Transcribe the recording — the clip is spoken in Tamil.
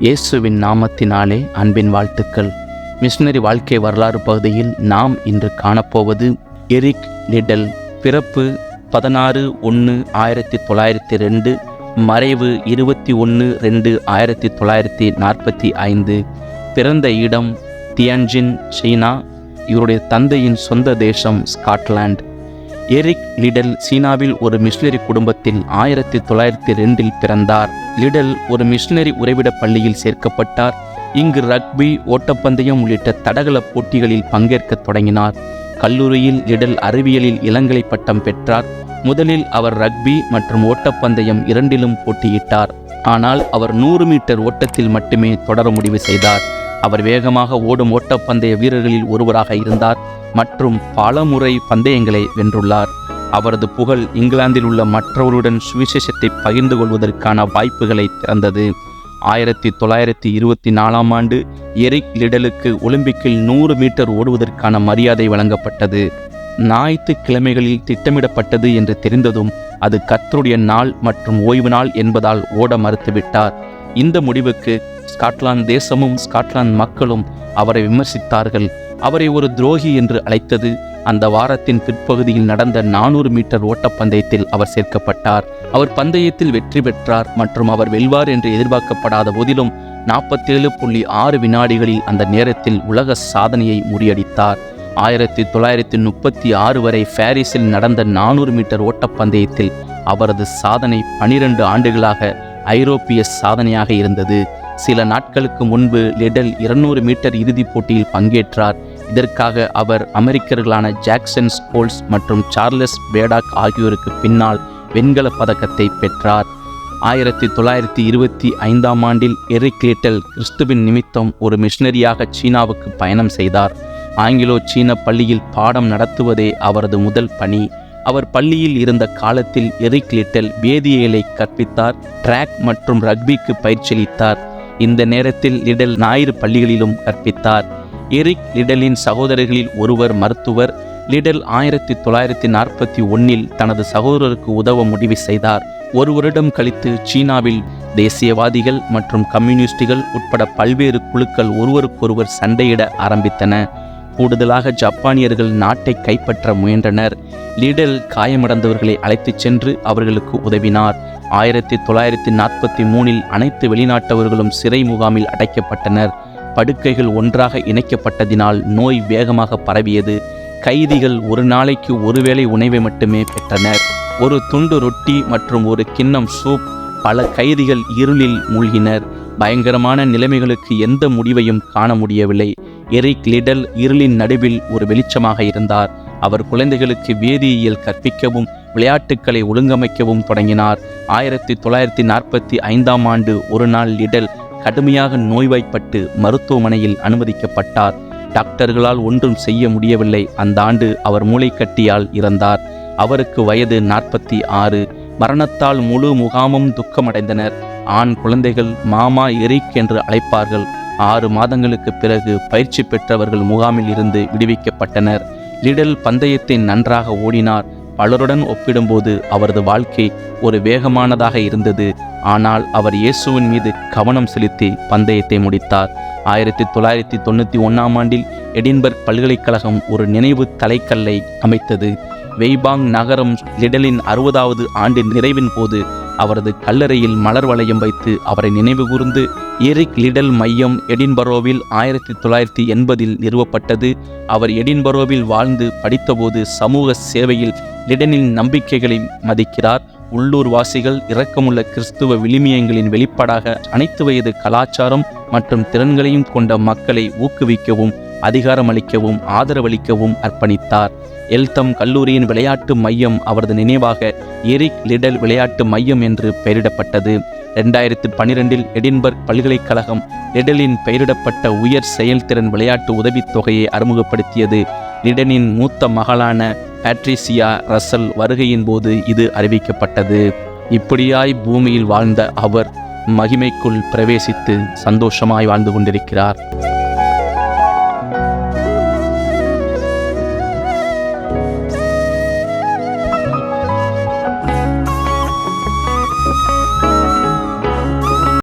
இயேசுவின் நாமத்தினாலே அன்பின் வாழ்த்துக்கள். மிஷனரி வாழ்க்கை வரலாறு பகுதியில் நாம் இன்று காணப்போவது எரிக் லிடல். பிறப்பு 16/1/1902, மறைவு 21/2/1945. பிறந்த இடம் தியான்ஜின், சீனா. இவருடைய தந்தையின் சொந்த தேசம் ஸ்காட்லாந்து. எரிக் லிடல் சீனாவில் ஒரு மிஷனரி குடும்பத்தில் 1902 பிறந்தார். லிடல் ஒரு மிஷனரி உறைவிட பள்ளியில் சேர்க்கப்பட்டார். இங்கு ரக்பி, ஓட்டப்பந்தயம் உள்ளிட்ட தடகள போட்டிகளில் பங்கேற்க தொடங்கினார். கல்லூரியில் லிடல் அறிவியலில் இளங்கலை பட்டம் பெற்றார். முதலில் அவர் ரக்பி மற்றும் ஓட்டப்பந்தயம் இரண்டிலும் போட்டியிட்டார். ஆனால் அவர் 100 மீட்டர் ஓட்டத்தில் மட்டுமே தொடர முடிவு செய்தார். அவர் வேகமாக ஓடும் ஓட்டப்பந்தய வீரர்களில் ஒருவராக இருந்தார் மற்றும் பல முறை பந்தயங்களை வென்றுள்ளார். அவரது புகழ் இங்கிலாந்தில் உள்ள மற்றவருடன் சுவிசேஷத்தை பகிர்ந்து கொள்வதற்கான வாய்ப்புகளை திறந்தது. 1924 ஆண்டு எரிக் லிடலுக்கு ஒலிம்பிக்கில் 100 மீட்டர் ஓடுவதற்கான மரியாதை வழங்கப்பட்டது. ஞாயிற்றுக்கிழமைகளில் திட்டமிடப்பட்டது என்று தெரிந்ததும் அது கர்த்தருடைய நாள் மற்றும் ஓய்வு நாள் என்பதால் ஓட மறுத்துவிட்டார். இந்த முடிவுக்கு ஸ்காட்லாந்து தேசமும் ஸ்காட்லாந்து மக்களும் அவரை விமர்சித்தார்கள். அவரை ஒரு துரோகி என்று அழைத்தது. அந்த வாரத்தின் பிற்பகுதியில் நடந்த 400 மீட்டர் ஓட்டப்பந்தயத்தில் அவர் சேர்க்கப்பட்டார். அவர் பந்தயத்தில் வெற்றி பெற்றார் மற்றும் அவர் வெல்வார் என்று எதிர்பார்க்கப்படாத போதிலும் 47.6 வினாடிகளில் அந்த நேரத்தில் உலக சாதனையை முறியடித்தார். 1936 வரை பாரிஸில் நடந்த 400 மீட்டர் ஓட்டப்பந்தயத்தில் அவரது சாதனை 12 ஆண்டுகளாக ஐரோப்பிய சாதனையாக இருந்தது. சில நாட்களுக்கு முன்பு லிடல் 200 மீட்டர் இறுதிப் போட்டியில் பங்கேற்றார். இதற்காக அவர் அமெரிக்கர்களான ஜாக்சன் ஸ்கோல்ஸ் மற்றும் சார்லஸ் பேடாக் ஆகியோருக்கு பின்னால் வெண்கலப் பதக்கத்தை பெற்றார். 1925 ஆண்டில் எரிக் லிடல் கிறிஸ்துவின் நிமித்தம் ஒரு மிஷனரியாக சீனாவுக்கு பயணம் செய்தார். ஆங்கிலோ சீன பள்ளியில் பாடம் நடத்துவதே அவரது முதல் பணி. அவர் பள்ளியில் இருந்த காலத்தில் எரிக் லிடல் வேதியியலை கற்பித்தார், ட்ராக் மற்றும் ரக்பிக்கு பயிற்சியளித்தார். இந்த நேரத்தில் லிடல் ஞாயிறு பள்ளிகளிலும் கற்பித்தார். எரிக் லிடலின் சகோதரர்களில் ஒருவர் மருத்துவர். லிடல் 1941 தனது சகோதரருக்கு உதவ முடிவு செய்தார். ஒரு வருடம் கழித்து சீனாவில் தேசியவாதிகள் மற்றும் கம்யூனிஸ்டுகள் உட்பட பல்வேறு குழுக்கள் ஒருவருக்கொருவர் சண்டையிட ஆரம்பித்தன. கூடுதலாக ஜப்பானியர்கள் நாட்டை கைப்பற்ற முயன்றனர். லிடல் காயமடைந்தவர்களை அழைத்துச் சென்று அவர்களுக்கு உதவினார். 1943 அனைத்து வெளிநாட்டவர்களும் சிறை முகாமில் அடைக்கப்பட்டனர். படுக்கைகள் ஒன்றாக இணைக்கப்பட்டதினால் நோய் வேகமாக பரவியது. கைதிகள் ஒரு நாளைக்கு ஒருவேளை உணவை மட்டுமே பெற்றனர். ஒரு துண்டு ரொட்டி மற்றும் ஒரு கிண்ணம் சூப். பல கைதிகள் இருளில் மூழ்கினர். பயங்கரமான நிலைமைகளுக்கு எந்த முடிவையும் காண முடியவில்லை. எரிக் லிடல் இருளின் நடுவில் ஒரு வெளிச்சமாக இருந்தார். அவர் குழந்தைகளுக்கு வேதியியல் கற்பிக்கவும் விளையாட்டுக்களை ஒழுங்கமைக்கவும் தொடங்கினார். 1945 ஆண்டு ஒரு நாள் லிடல் கடுமையாக நோய்வாய்ப்பட்டு மருத்துவமனையில் அனுமதிக்கப்பட்டார். டாக்டர்களால் ஒன்றும் செய்ய முடியவில்லை. அந்த ஆண்டு அவர் மூளைக்கட்டியால் இறந்தார். அவருக்கு வயது 46. மரணத்தால் முழு முகாமும் துக்கமடைந்தனர். ஆண் குழந்தைகள் மாமா எரிக் என்று அழைப்பார்கள். 6 மாதங்களுக்கு பிறகு பயிற்சி பெற்றவர்கள் முகாமில் இருந்து விடுவிக்கப்பட்டனர். லிடல் பந்தயத்தை நன்றாக ஓடினார். பலருடன் ஒப்பிடும்போது அவரது வாழ்க்கை ஒரு வேகமானதாக இருந்தது. ஆனால் அவர் இயேசுவின் மீது கவனம் செலுத்தி பந்தயத்தை முடித்தார். 1991 ஆண்டில் எடின்பர்க் பல்கலைக்கழகம் ஒரு நினைவு தலைக்கல்லை அமைத்தது. வெய்பாங் நகரம் லிடலின் 60வது ஆண்டு நிறைவின் போது அவரது கல்லறையில் மலர் வளையம் வைத்து அவரை நினைவுகூர்ந்து எரிக் லிடல் மையம் எடின்பரோவில் 1980 நிறுவப்பட்டது. அவர் எடின்பரோவில் வாழ்ந்து படித்தபோது சமூக சேவையில் லிடலின் நம்பிக்கைகளை மதிக்கிறார். உள்ளூர் வாசிகள் இரக்கமுள்ள கிறிஸ்துவ விழுமியங்களின் வெளிப்பாடாக அனைத்து வயது கலாச்சாரம் மற்றும் திறன்களையும் கொண்ட மக்களை ஊக்குவிக்கவும் அதிகாரமளிக்கவும் ஆதரவளிக்கவும் அர்ப்பணித்தார். எல்தம் கல்லூரியின் விளையாட்டு மையம் அவரது நினைவாக எரிக் லிடல் விளையாட்டு மையம் என்று பெயரிடப்பட்டது. 2012 எடின்பர்க் பல்கலைக்கழகம் லிடலின் பெயரிடப்பட்ட உயர் செயல்திறன் விளையாட்டு உதவித்தொகையை அறிமுகப்படுத்தியது. லிடலின் மூத்த மகளான பேட்ரிசியா ரசல் வருகையின் போது இது அறிவிக்கப்பட்டது. இப்படியாய் பூமியில் வாழ்ந்த அவர் மகிமைக்குள் பிரவேசித்து சந்தோஷமாய் வாழ்ந்து கொண்டிருக்கிறார்.